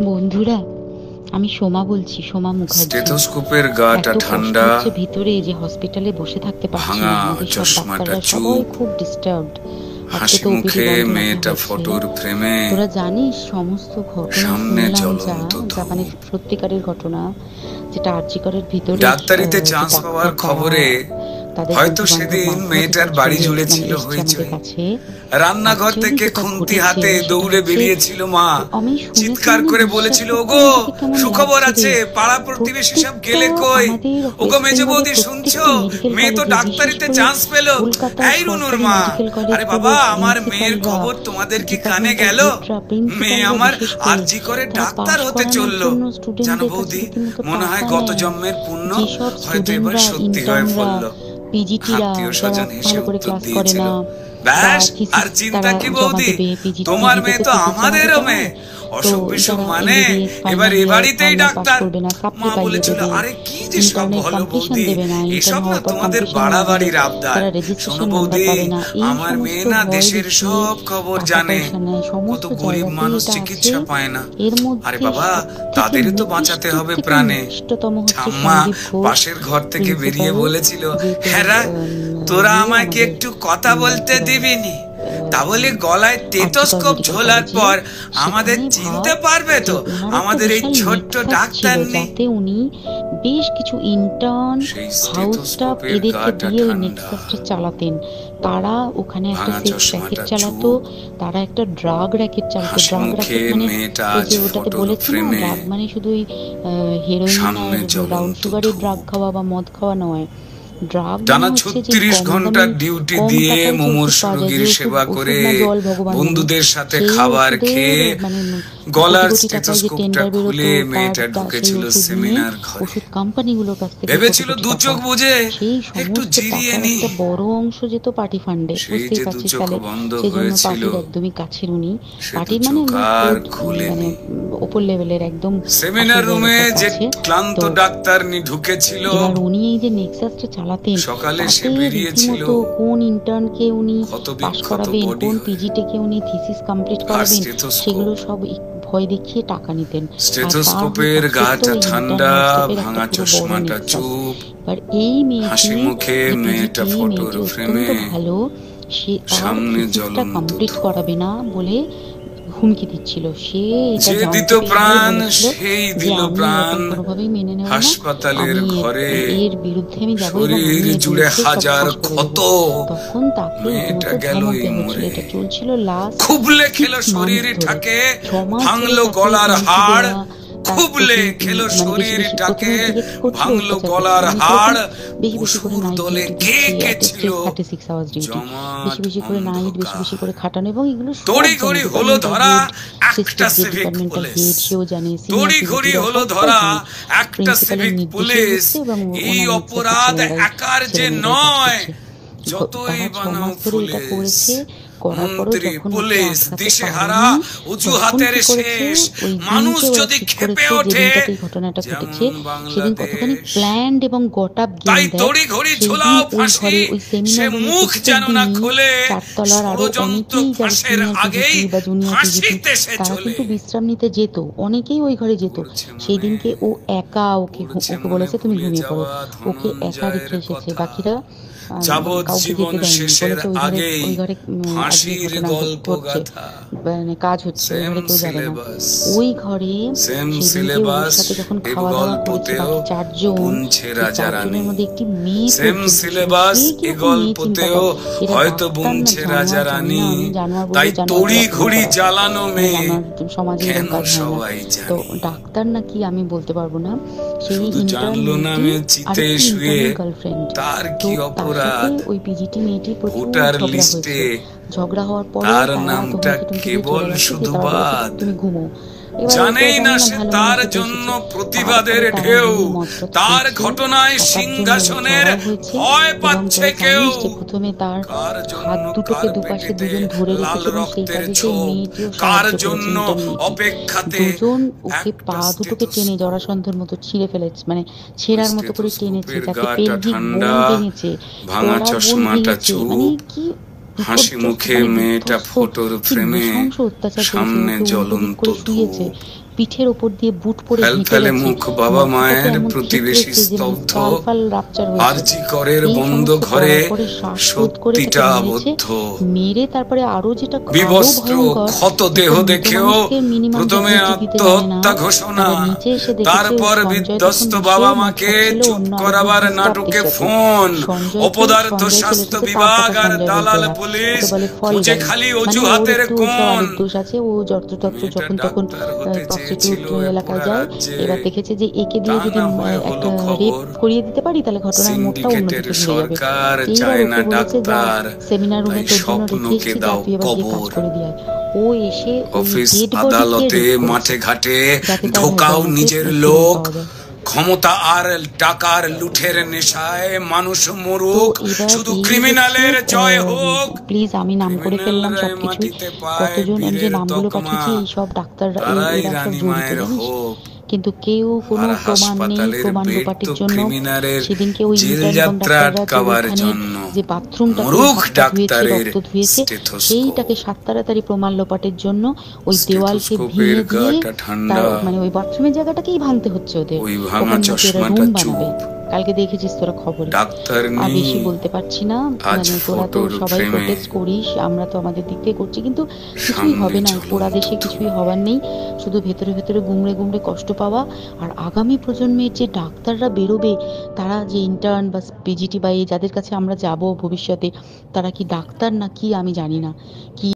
বন্ধুরা, আমি সোমা বলছি, সোমা মুখার্জি। স্টেথোস্কোপের গাটা ঠান্ডা, ভিতরে যে হসপিটালে বসে থাকতে পারছি না, আমাদের সব ডাক্তাররা সবাই খুব ডিস্টার্বড। আজকে তো মুখে মেয়েটা ফটোর ফ্রেমে, তোরা জানিস সমস্ত ঘটনা শুনলাম, যা মানে সত্যিকারের ঘটনা, যেটা আরজি করের ভিতরে ডাক্তারিতে চান্স পাওয়ার খবরে হয়তো সেদিন মেয়েটার বাড়ি জুড়ে ছিল হইচই। রান্নাঘর থেকে খুন্তি হাতে দৌড়ে বেরিয়েছিল মা, চিৎকার করে বলেছিল, ওগো সুখবর আছে, পাড়া প্রতিবেশী সব গেলে কই? ওগো মেজো বৌদি শুনছো, মেয়ে তো ডাক্তারিতে চান্স পেল। এই রুনুর মা, আরে বাবা আমার মেয়ের খবর তোমাদের কি কানে গেল? মেয়ে আমার আরজি করে ডাক্তার হতে চললো। জানো বৌদি, মনে হয় গত জন্মের পুণ্য হয়তো এবার সত্যি হয়ে পড়লো। আত্মীয় স্বজন হেসে উত্তর দিয়েছিল, ব্যাস আর চিন্তা কি বৌদি, তোমার মেয়ে তো আমাদেরও মেয়ে, অসুখ বিসুখ মানে এবার এ বাড়িতেই ডাক্তার। মা বলেছিল, আরে কি যে সব হলো বৌদি, এসব না তোমাদের বাড়াবাড়ির আবদার। শোনো বৌদি, আমার মেয়ে না দেশের সব খবর জানে, কত গরিব মানুষ চিকিৎসা পায় না। আরে বাবা, তাদেরই তো বাঁচাতে হবে প্রাণে। ঠাম্মা পাশের ঘর থেকে বেরিয়ে বলেছিল, হ্যাঁ তোরা আমায় কি একটু কথা বলতে দিবিনি? তাহলে গলায় স্টেথোস্কোপ ঝোলার পর আমাদের চিনতে পারবে তো আমাদের এই ছোট্ট ডাক্তার নেই। উনি বেশ কিছু ইন্টার্ন, হাউস স্টাফ এদেরকে দিয়ে ওই নেক্সাসটা চালাতেন। তারা ওখানে একটা সেক্স র্যাকেট চালাতো, তারা একটা ড্রাগ র্যাকেট চালাতো। ড্রাগ র্যাকেট মানে যে ওটাতে বলেছি না, ড্রাগ মানে শুধু ওই হেরোইন আর ব্রাউন সুগারের ড্রাগ খাওয়া বা মদ খাওয়া নয়। টানা 36 ঘন্টার ডিউটি দিয়ে মুমূর্ষ রোগীর সেবা করে, বন্ধুদের সাথে খাবার খেয়ে, গলার স্টেথোস্কোপটা খুলে মেয়েটা ঢুকেছিল সেমিনার ঘরে। ভেবেছিল দু চোখ বুঝে একটু জিরিয়ে নি, বড় অংশ যেত পার্টি ফান্ডে। বুঝতেই পারছিস তাহলে, সেজন্য পার্টির একদমই কাছের উনি। পার্টি মানে ওপর লেভেলের একদম সেমিনার রুমে যে ক্লান্ত ডাক্তার ঢুকেছিল। এবার উনি এই যে নেক্সাসটা চালাতেন, সকালে সে বেরিয়েছিল কোন ইন্টার্নকে উনি পাস করাবেন, কোন পিজিটিকে উনি থিসিস কমপ্লিট করাবেন, সেগুলো সব ভয় দেখিয়ে টাকা নিতেন। স্টেথোস্কোপের গাটা ঠান্ডা, ভাঙা চশমাটা চুপ, আর এই হাসি মুখে মেয়েটা ফটোর ফ্রেমে, ভালো, সে সামনে জ্বলন্ত কমপ্লিট করাবে না বলে হুমকি দিচ্ছিল। সে যে দিত প্রাণ সেই দিল প্রাণ। হাসপাতালের ঘরে এর বিরুদ্ধে আমি যাব, শরীর জুড়ে হাজার ক্ষত, তখন তাকে মেয়েটা গেলই মরে। এটা চলছিল লাস্ট। খুবলে খেলো শরীর ঠাকে, ভাঙলো গলার হাড়। খুবলে খেলো শরীরটাকে, ভাঙলো গলার হাড়। পশুর দলে কে কে ছিল, বেশি করে নাইট, বেশি করে খাটানো, এবং এগুলো তড়ি ঘড়ি হলো ধরা একটা সিভিক পুলিশ। তড়ি ঘড়ি হলো ধরা একটা সিভিক পুলিশ। এই অপরাধ একার যে নয়, যতই বানাও পুলিশ, মন্ত্রী পুলিশ দিশেহারা, অজুহাতের শেষ। মানুষ যদি ক্ষেপে ওঠে, ঘটনাটা ঘটেছে সেদিন কতখানি প্ল্যান্ড এবং গটআপ গেম, তাই তড়ি ঘড়ি ঝোলাও ফাঁসি, সে মুখ যেন না খুলে, ষড়যন্ত্র ফাঁসের আগেই ফাঁসিতে সে চলে। কিন্তু বিশ্রাম নিতে যেত, অনেকেই ওই ঘরে যেত। সেই দিনকে ও একা, ওকে বলেছে তুমি ঘুমিয়ে পড়ো, ওকে একা রেখে এসেছে। বাকিরা যাবজ্জীবন শেষের আগে ফাঁসির গল্প গাথা, মানে কাজ হচ্ছে, কেউ যাবে না ওই ঘরে। সাথে যখন খাওয়া দাওয়া করেছে বাকি চারজনের মধ্যে একটি মেয়ে, সেম সিলেবাস এই গল্পতেও হয়তো বুনছে রাজা রানী। তাই তড়ি ঘড়ি জ্বালানো মেয়ে কেন সবাই জানে। তো ডাক্তার নাকি আমি বলতে পারবো না, সেই জানলো না আমি চিতে শুয়ে তার কি অপরাধ। ওই পিজিটি মেয়েটি ভোটার লিস্টে ঝগড়া হওয়ার পর তার নামটা কেবল শুধু বাদ, তুমি ঘুমো। জানেই না সে তার জন্য প্রতিবাদের ঢেউ, তার ঘটনায় সিংহাসনের ভয় পাচ্ছে কেউ। প্রথমে তার হাত দুটোকে দুপাশে দুজন ধরে রেখেছিলেন, কার জন্য অপেক্ষাতে দুজন ওকে পা দুটোকে টেনে জরাসন্ধের মতো ছিঁড়ে ফেলেছে, মানে ছেঁড়ার মতো করে টেনেছে, তাকে পেলভিক বোন ভেঙেছে, ভাঙা চশমাটা চুপ, কি হাসি মুখে মেয়েটা ফটোর ফ্রেমে, সামনে জ্বলন্ত ধূপ। পিঠের ওপর দিয়ে বুট পরে হেঁটে ফেলে গেছে, মুখ বাবা মাথাটাকে মায়ের, এমন প্রতিবেশী থেতলেছে যে স্তব্ধ, গাল ফাল রাপচার হয়েছে। আরজি করের এই বন্ধ সমস্ত ঘরে করার পরে শ্বাসরোধ করে তাকে সত্যিটা মেরেছে। আবদ্ধ। মেরে তারপরে আরো যেটা আরো বিবস্ত্র ভয়ঙ্কর, ক্ষত দেহ একটা মৃত দেখেও মানুষকে মিনিমাম প্রথমে ডিগনিটি দিতে জানে না। আত্মহত্যা ঘোষণা, তারা নিচে এসে দেখেছে তারপর সঞ্জয় তখন বিধ্বস্ত বসে বাবা মদ মাকে খাচ্ছিল চুপ অন্য আরেক করাবার বিজনেস নাটকে পার্টির সাথে। ফোন। অপদার্থ সঞ্জয় স্বাস্থ্য ছেলেটাকে তার বিভাগ কথা আর সঞ্জয় বলতে দালাল হয়, পুলিশ ওকে বলে ফল খুঁজে গাড়ি। খালি মানে ওর অজুহাতের একটু কোণ। আরেক দোষ আছে, ও যত্রতত্র মেয়েটা যখন তখন ডাক্তার হতে প্রস্টিটিউট চেয়েছিল এ এলাকায় পোড়া যায়। রাজ্যে, এবার দেখেছে যে একে তা দিয়ে যদি না হয়ে একটা হলো রেপ খবর। করিয়ে দিতে পারি তাহলে ঘটনার মোড়টা সিন্ডিকেটের অন্যদিকে ঘুরে যাবে। সরকার এইবার চায় না ওকে বলেছে যা ডাক্তার, সেমিনার রুমে তাই তোর জন্য রেখে স্বপ্নকে এসেছি, যা দাও তুই এবার গিয়ে কাজ কবর। করে দিয়ে আয়। ও এসে ওই অফিস ডেড বডিকে আদালতে রেপ করেছে মাঠে ঘাটে যাতে তার ঢোকাও ভ্যাজাইনাতে নিজের সিমেন্ট লোক। পাওয়া যায়। ক্ষমতা আর টাকার লুঠের নেশায় মানুষ তো মরুক, এবার শুধু এই ক্রিমিনালের জয় হোক। প্লিজ আমি নাম করে ফেললাম ক্রিমিনালরাই সবকিছুই। মাটিতে পায় কতজন আমি যে বীরের নামগুলো তকমা, পাঠিয়েছি এই সব ডাক্তাররা তারাই এরা সব রানী জড়িত মায়ের জানিস। হোক। কিন্তু কেউ কোনো আর প্রমাণ নেই হাসপাতালের প্রমাণ বেড লোপাটের তো জন্য। ক্রিমিনালের সেদিনকে ওই জেল ইন্টার্ন এবং যাত্রা ডাক্তাররা যে আটকাবার ওখানে জন্য। যে বাথরুমটাতে মরুখ হাতটা ধুয়েছে, ডাক্তারের রক্ত ধুয়েছে, স্টেথোস্কোপ। সেইটাকে সাত তাড়াতাড়ি প্রমাণ লোপাটের জন্য ওই দেওয়ালকে স্টেথোস্কোপের ভেঙে দিয়ে গাটা ঠান্ডা, তার মানে ওই বাথরুমের জায়গাটাকেই ভাঙতে হচ্ছে ওদের। ওই ভাঙা ওখানে নাকি ওরা চশমাটা রুম চুপ। বানাবে। কালকে দেখেছিস তোরা খবরে। ডাক্তার আর নেই বেশি বলতে পারছি না, আজ মানে তোরা তো ফটোর সবাই ফ্রেমে। প্রোটেস্ট করিস, আমরা তো আমাদের দিক থেকে করছি, কিন্তু কিছুই সামনে হবে না। এই পোড়া ঝুলন্ত দেশে কিছুই হবার নেই, শুধু ভেতরে ভেতরে গুমড়ে গুমড়ে কষ্ট পাওয়া। আর আগামী প্রজন্মের যে ডাক্তাররা বেরোবে, তারা যে ইন্টার্ন বা পিজিটি বা এই যাদের কাছে আমরা যাব ভবিষ্যতে, তারা কি ডাক্তার না কি আমি জানি না। কি